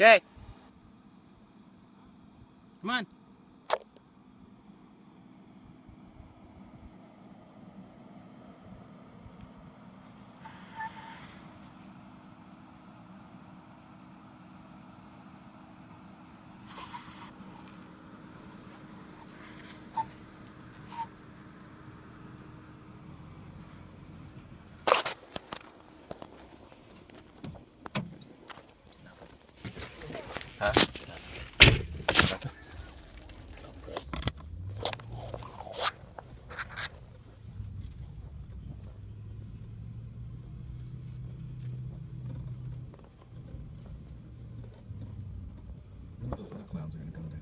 Okay. Come on. Huh? Those other clouds are going to come down.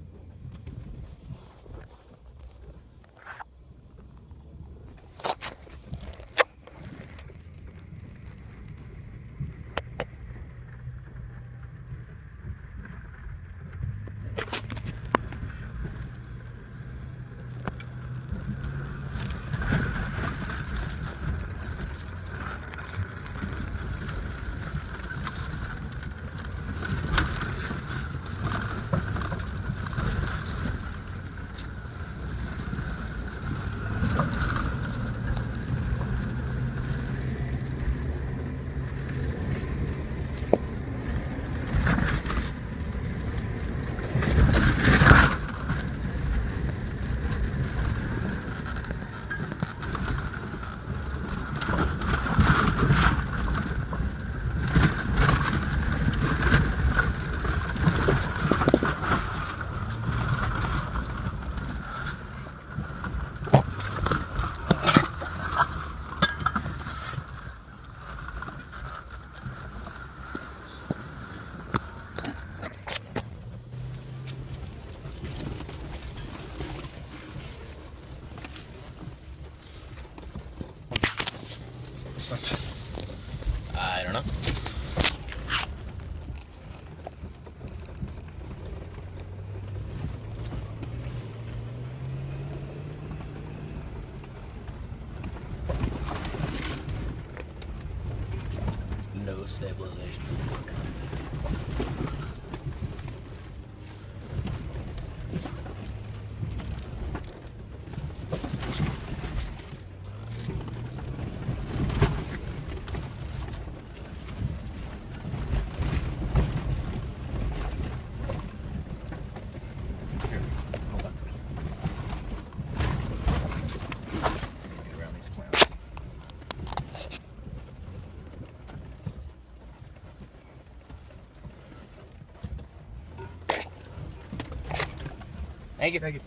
I don't know. No stabilization. Here, hold on. Get around these clouds. Thank you. Thank you.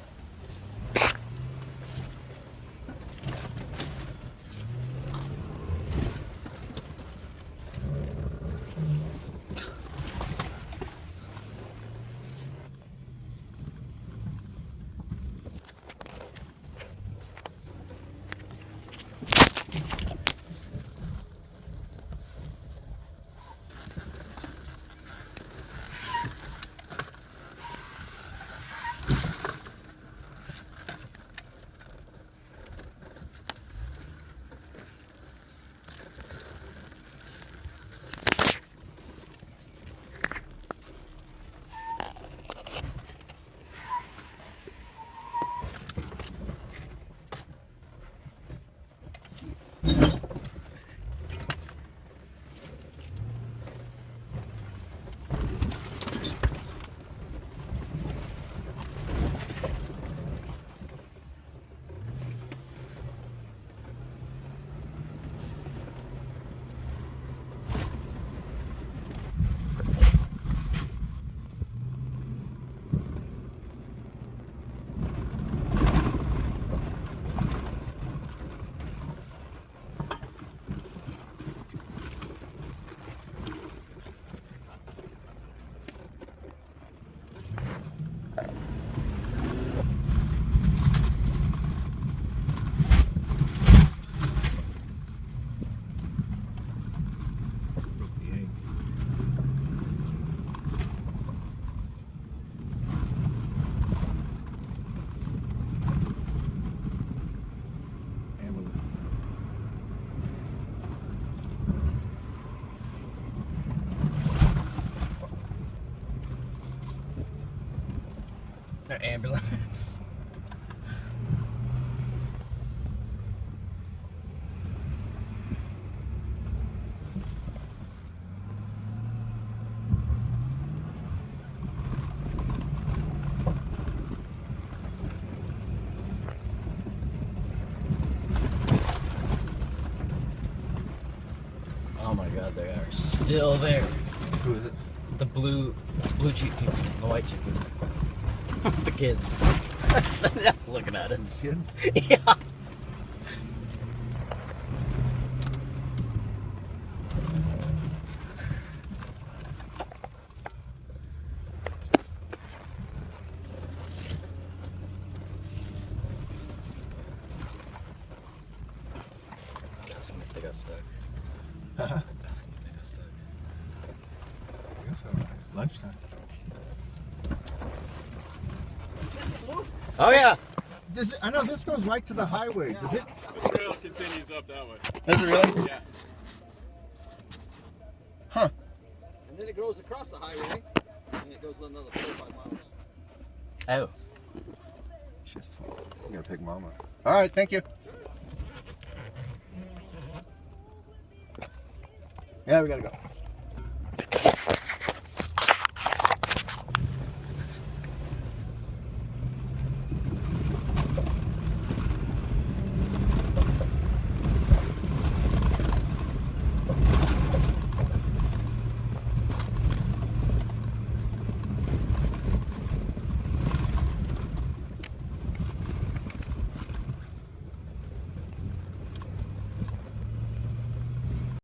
An ambulance. Oh my god, they are still there. Who is it? The blue cheap people, the white cheap people. The kids. Looking at us. Kids? Yeah. Ask them if they got stuck. Ask them if they got stuck. I guess so. Lunchtime. Oh yeah. I know this goes right to the highway. Does it? The trail continues up that way. Does it really? Yeah. Huh. And then it goes across the highway, and it goes another 4 or 5 miles. Oh. Just I'm gonna pick Mama. All right, thank you. Yeah, we gotta go.